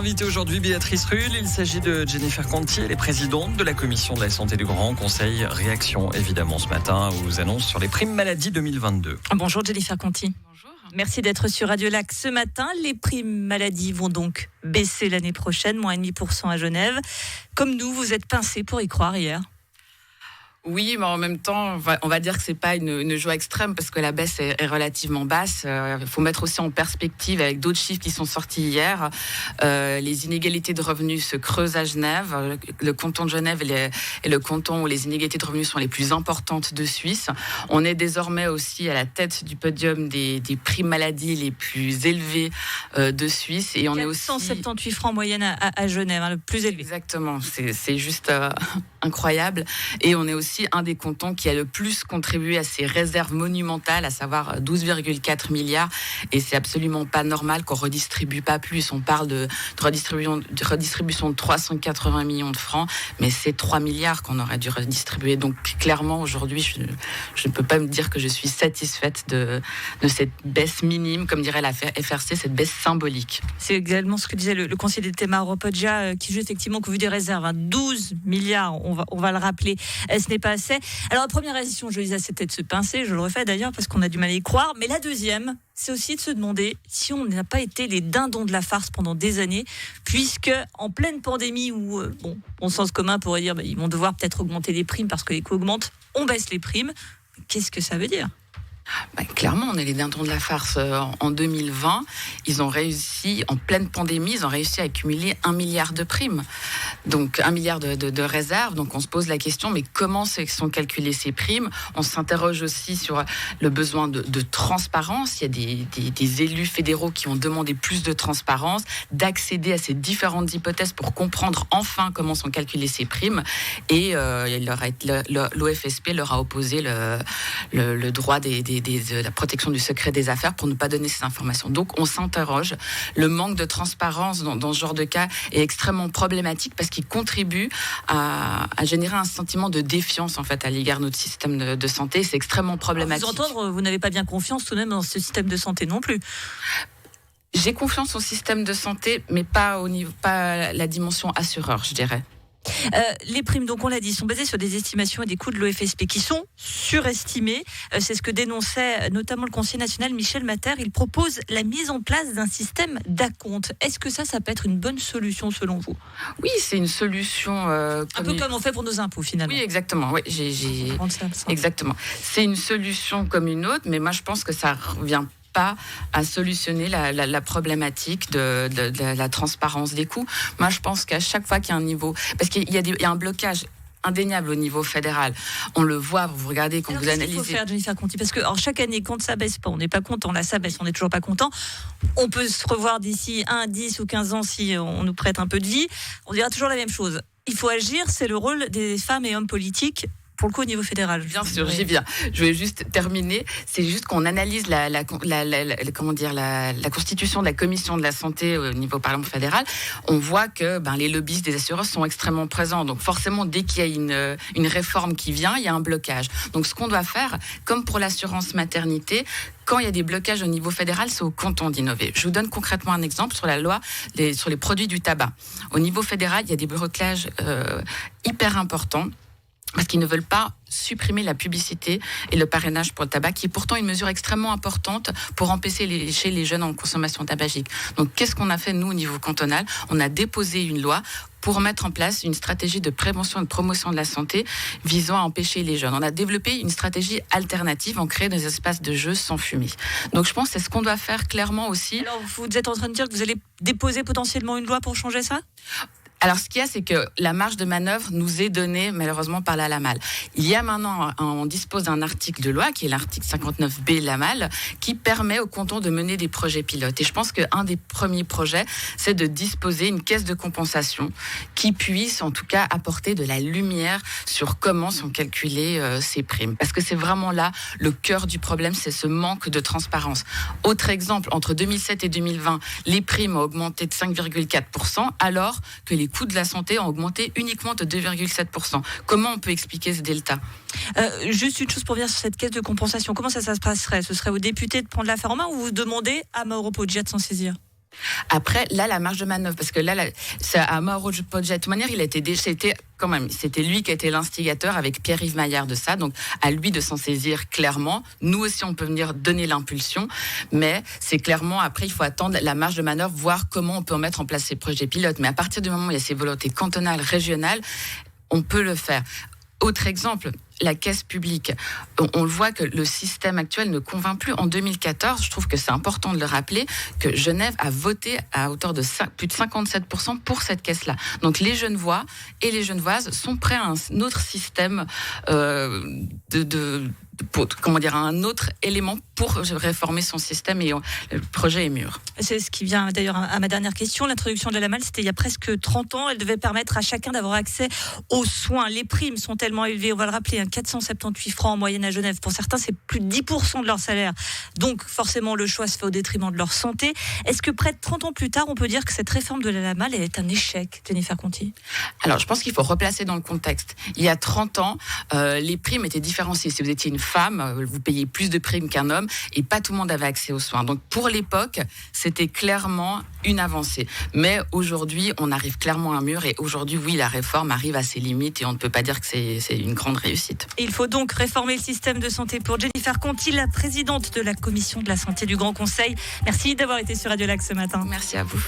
invitée aujourd'hui, Béatrice Rulle. Il s'agit de Jennifer Conti, elle est présidente de la Commission de la Santé du Grand Conseil. Réaction évidemment ce matin aux annonces sur les primes maladie 2022. Bonjour Jennifer Conti. Bonjour. Merci d'être sur Radio Lac ce matin. Les primes maladie vont donc baisser l'année prochaine, moins 0,5% à Genève. Comme nous, vous êtes pincés pour y croire hier. Oui, mais en même temps, on va dire que c'est pas une joie extrême parce que la baisse est relativement basse. Il faut mettre aussi en perspective avec d'autres chiffres qui sont sortis hier. Les inégalités de revenus se creusent à Genève. Le canton de Genève est le canton où les inégalités de revenus sont les plus importantes de Suisse. On est désormais aussi à la tête du podium des primes maladie les plus élevées de Suisse. Et on est aussi 178 francs en moyenne à Genève, le plus élevé. Exactement, c'est juste incroyable. Et on est aussi un des cantons qui a le plus contribué à ces réserves monumentales, à savoir 12,4 milliards. Et c'est absolument pas normal qu'on redistribue pas plus. On parle de redistribution de 380 millions de francs, mais c'est 3 milliards qu'on aurait dû redistribuer. Donc clairement, aujourd'hui, je ne peux pas me dire que je suis satisfaite de cette baisse minime, comme dirait la FRC, cette baisse symbolique. C'est également ce que disait le conseiller d'État Mauro Poggia, qui joue effectivement que vous des réserves, 12 milliards, on va le rappeler, ce n'est pas assez. Alors la première réaction, je le disais, c'était de se pincer, je le refais d'ailleurs parce qu'on a du mal à y croire, mais la deuxième, c'est aussi de se demander si on n'a pas été les dindons de la farce pendant des années, puisque en pleine pandémie où, bon sens commun pourrait dire ils vont devoir peut-être augmenter les primes parce que les coûts augmentent, on baisse les primes. Qu'est-ce que ça veut dire ? Clairement, on est les dindons de la farce. En 2020, ils ont réussi, en pleine pandémie, ils ont réussi à accumuler 1 milliard de primes. Donc 1 milliard de réserves. Donc on se pose la question, mais comment sont calculées ces primes ? On s'interroge aussi sur le besoin de transparence. Il y a des élus fédéraux qui ont demandé plus de transparence, d'accéder à ces différentes hypothèses pour comprendre enfin comment sont calculées ces primes. Et l'OFSP leur a opposé le droit de la protection du secret des affaires pour ne pas donner ces informations. Donc on s'interroge. Le manque de transparence dans ce genre de cas est extrêmement problématique parce qu'il contribue à générer un sentiment de défiance en fait à l'égard de notre système de santé. C'est extrêmement problématique. Vous entendre, vous n'avez pas bien confiance tout de même dans ce système de santé non plus. J'ai confiance au système de santé, mais pas la dimension assureur, je dirais. Les primes, donc on l'a dit, sont basées sur des estimations et des coûts de l'OFSP qui sont surestimés. C'est ce que dénonçait notamment le conseiller national Michel Matter. Il propose la mise en place d'un système d'acompte. Est-ce que ça peut être une bonne solution selon vous ? Oui, c'est une solution... un peu comme on fait pour nos impôts finalement. Oui, exactement. Oui, exactement. C'est une solution comme une autre, mais moi je pense que ça revient pas à solutionner la problématique de la transparence des coûts. Moi, je pense qu'à chaque fois qu'il y a un niveau... Parce qu'il y a un blocage indéniable au niveau fédéral. On le voit, vous regardez quand vous analysez... Qu'est-ce qu'il faut faire, Jennifer Conti ? Parce que chaque année, quand ça baisse pas, on n'est pas content. Là, ça baisse, on n'est toujours pas content. On peut se revoir d'ici 1, 10 ou 15 ans si on nous prête un peu de vie. On dira toujours la même chose. Il faut agir, c'est le rôle des femmes et hommes politiques pour le coup au niveau fédéral. Bien sûr, j'y viens. Je vais juste terminer. C'est juste qu'on analyse la constitution de la commission de la santé au niveau Parlement fédéral. On voit que les lobbyistes des assureurs sont extrêmement présents. Donc forcément, dès qu'il y a une réforme qui vient, il y a un blocage. Donc ce qu'on doit faire, comme pour l'assurance maternité, quand il y a des blocages au niveau fédéral, c'est au canton d'innover. Je vous donne concrètement un exemple sur la loi sur les produits du tabac. Au niveau fédéral, il y a des blocages hyper importants, parce qu'ils ne veulent pas supprimer la publicité et le parrainage pour le tabac, qui est pourtant une mesure extrêmement importante pour empêcher chez les jeunes en consommation tabagique. Donc, qu'est-ce qu'on a fait, nous, au niveau cantonal ? On a déposé une loi pour mettre en place une stratégie de prévention et de promotion de la santé visant à empêcher les jeunes. On a développé une stratégie alternative en créant des espaces de jeux sans fumée. Donc, je pense que c'est ce qu'on doit faire clairement aussi. Alors, vous êtes en train de dire que vous allez déposer potentiellement une loi pour changer ça ? Alors, ce qu'il y a, c'est que la marge de manœuvre nous est donnée, malheureusement, par la LAMAL. Il y a maintenant, on dispose d'un article de loi, qui est l'article 59B LAMAL, qui permet aux cantons de mener des projets pilotes. Et je pense qu'un des premiers projets, c'est de disposer une caisse de compensation qui puisse, en tout cas, apporter de la lumière sur comment sont calculées ces primes. Parce que c'est vraiment là le cœur du problème, c'est ce manque de transparence. Autre exemple, entre 2007 et 2020, les primes ont augmenté de 5,4%, alors que les coûts de la santé ont augmenté uniquement de 2,7%. Comment on peut expliquer ce delta ? Juste une chose pour venir sur cette caisse de compensation. Comment ça se passerait ? Ce serait aux députés de prendre l'affaire en main ou vous demandez à Mauro Poggia de s'en saisir ? Après, là, la marge de manœuvre, parce que là, c'est à Mauro Poggia. De toute manière, c'était lui qui était l'instigateur avec Pierre-Yves Maillard de ça. Donc, à lui de s'en saisir clairement. Nous aussi, on peut venir donner l'impulsion. Mais c'est clairement, après, il faut attendre la marge de manœuvre, voir comment on peut mettre en place ces projets pilotes. Mais à partir du moment où il y a ces volontés cantonales, régionales, on peut le faire. Autre exemple, la caisse publique. On le voit que le système actuel ne convainc plus. En 2014, je trouve que c'est important de le rappeler, que Genève a voté à hauteur de plus de 57% pour cette caisse-là. Donc les Genevois et les Genevoises sont prêts à un autre système un autre élément pour réformer son système, et le projet est mûr. C'est ce qui vient d'ailleurs à ma dernière question. L'introduction de la malle, c'était il y a presque 30 ans. Elle devait permettre à chacun d'avoir accès aux soins. Les primes sont tellement élevées, on va le rappeler, 478 francs en moyenne à Genève. Pour certains, c'est plus de 10% de leur salaire. Donc forcément, le choix se fait au détriment de leur santé. Est-ce que près de 30 ans plus tard, on peut dire que cette réforme de la malle est un échec, Jennifer Conti? Alors, je pense qu'il faut replacer dans le contexte. Il y a 30 ans, les primes étaient différenciées. Si vous étiez une femme, vous payez plus de primes qu'un homme, et pas tout le monde avait accès aux soins. Donc pour l'époque, c'était clairement une avancée. Mais aujourd'hui, on arrive clairement à un mur, et aujourd'hui, oui, la réforme arrive à ses limites, et on ne peut pas dire que c'est une grande réussite. Il faut donc réformer le système de santé. Pour Jennifer Conti, la présidente de la Commission de la Santé du Grand Conseil. Merci d'avoir été sur Radio Lac ce matin. Merci à vous.